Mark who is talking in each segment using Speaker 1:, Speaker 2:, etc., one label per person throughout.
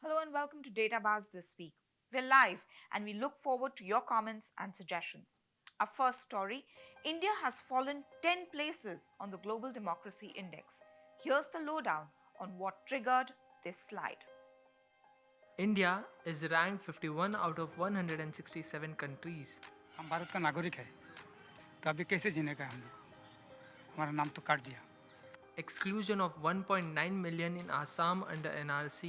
Speaker 1: Hello and welcome to DataBaaz this week. We're live and we look forward to your comments and suggestions. Our first story: India has fallen 10 places on the Global Democracy Index. Here's the lowdown on what triggered this slide.
Speaker 2: India is ranked 51 out of 167 countries.
Speaker 3: हम भारत का नागरिक है तो अभी कैसे जीने का है हम लोग हमारा नाम तो काट दिया
Speaker 2: Exclusion of 1.9 million in Assam under NRC.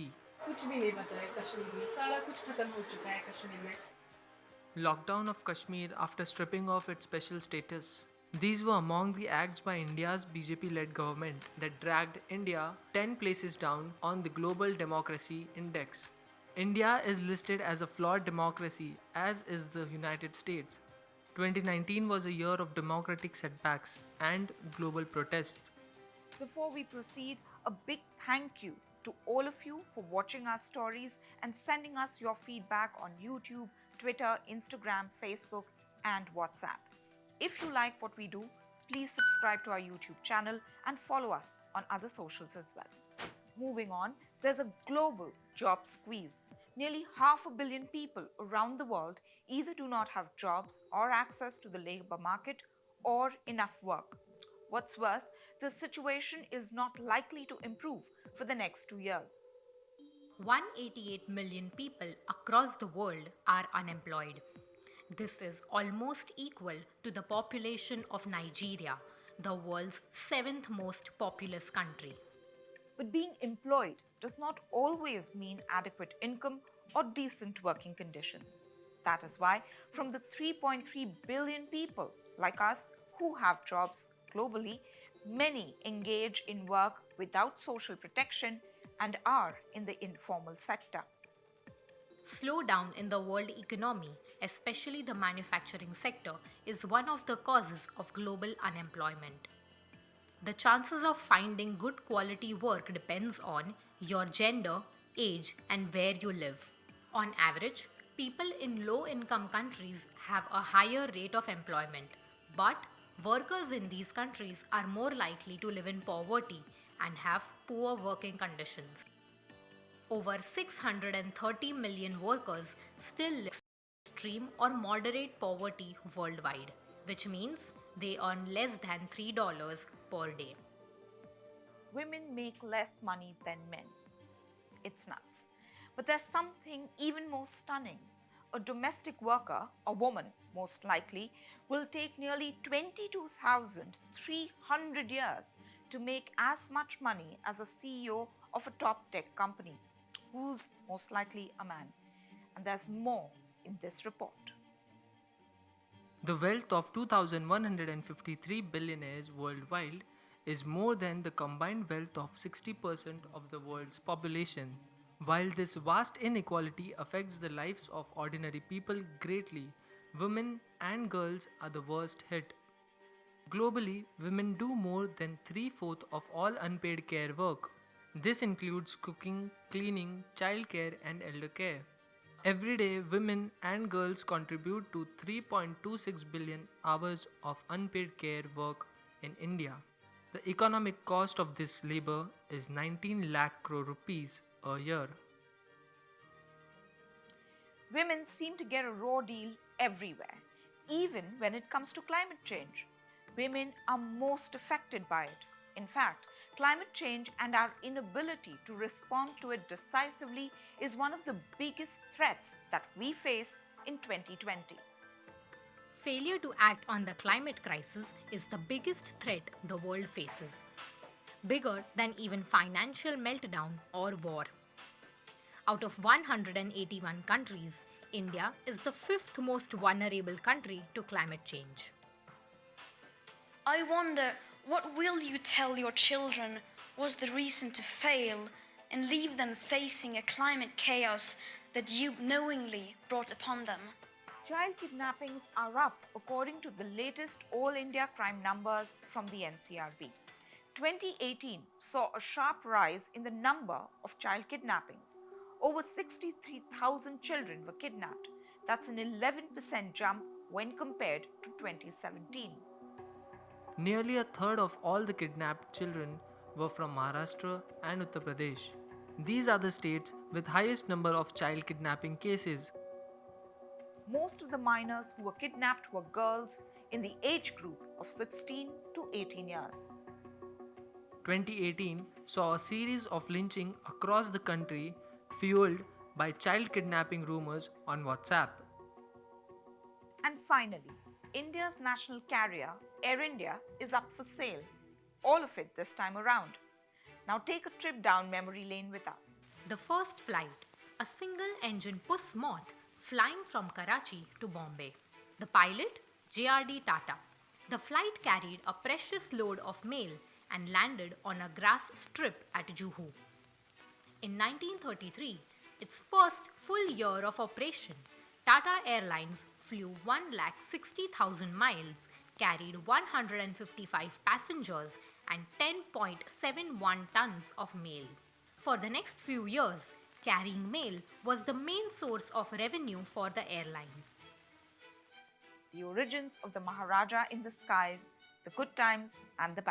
Speaker 4: कुछ भी नहीं बचा है कश्मीर में सारा कुछ खत्म हो चुका है कश्मीर में
Speaker 2: Lockdown of Kashmir after stripping off its special status. These were among the acts by India's BJP led government that dragged India 10 places down on the Global Democracy Index. India is listed as a flawed democracy, as is the United States. 2019 was a year of democratic setbacks and global protests.
Speaker 1: Before we proceed, a big thank you to all of you for watching our stories and sending us your feedback on YouTube, Twitter, Instagram, Facebook, and WhatsApp. If you like what we do, please subscribe to our YouTube channel and follow us on other socials as well. Moving on, there's a global job squeeze. Nearly 500 million people around the world either do not have jobs or access to the labor market or enough work. What's worse, the situation is not likely to improve for the next 2 years.
Speaker 5: 188 million people across the world are unemployed. This is almost equal to the population of Nigeria, the world's seventh most populous country.
Speaker 1: But being employed does not always mean adequate income or decent working conditions. That is why, from the 3.3 billion people like us who have jobs globally, many engage in work without social protection and are in the informal sector.
Speaker 5: Slowdown in the world economy, especially the manufacturing sector, is one of the causes of global unemployment. The chances of finding good quality work depends on your gender, age, and where you live. On average, people in low-income countries have a higher rate of employment, but workers in these countries are more likely to live in poverty and have poor working conditions. Over 630 million workers still live in extreme or moderate poverty worldwide, which means they earn less than $3 per day.
Speaker 1: Women make less money than men. It's nuts. But there's something even more stunning. A domestic worker, a woman most likely, will take nearly 22,300 years to make as much money as a CEO of a top tech company, who's most likely a man. And there's more in this report.
Speaker 2: The wealth of 2,153 billionaires worldwide is more than the combined wealth of 60% of the world's population. While this vast inequality affects the lives of ordinary people greatly, women and girls are the worst hit. Globally, women do more than 3/4 of all unpaid care work. This includes cooking, cleaning, childcare, and elder care. Every day, women and girls contribute to 3.26 billion hours of unpaid care work in India. The economic cost of this labor is 19 lakh crore rupees a year.
Speaker 1: Women seem to get a raw deal everywhere, even when it comes to climate change. Women are most affected by it. In fact, climate change and our inability to respond to it decisively is one of the biggest threats that we face in 2020.
Speaker 5: Failure to act on the climate crisis is the biggest threat the world faces, bigger than even financial meltdown or war. Out of 181 countries, India is the fifth most vulnerable country to climate change.
Speaker 6: I wonder, what will you tell your children was the reason to fail and leave them facing a climate chaos that you knowingly brought upon them?
Speaker 1: Child kidnappings are up according to the latest All India crime numbers from the NCRB. 2018 saw a sharp rise in the number of child kidnappings. Over 63,000 children were kidnapped. That's an 11% jump when compared to 2017.
Speaker 2: Nearly a third of all the kidnapped children were from Maharashtra and Uttar Pradesh. These are the states with highest number of child kidnapping cases.
Speaker 1: Most of the minors who were kidnapped were girls in the age group of 16 to 18 years.
Speaker 2: 2018 saw a series of lynching across the country fueled by child kidnapping rumors on WhatsApp.
Speaker 1: And finally, India's national carrier, Air India, is up for sale. All of it this time around. Now take a trip down memory lane with us.
Speaker 5: The first flight, a single-engine Puss Moth flying from Karachi to Bombay. The pilot, JRD Tata. The flight carried a precious load of mail and landed on a grass strip at Juhu. In 1933, its first full year of operation, Tata Airlines flew 160,000 miles, carried 155 passengers and 10.71 tons of mail. For the next few years, carrying mail was the main source of revenue for the airline.
Speaker 1: The origins of the Maharaja in the skies, the good times and the bad.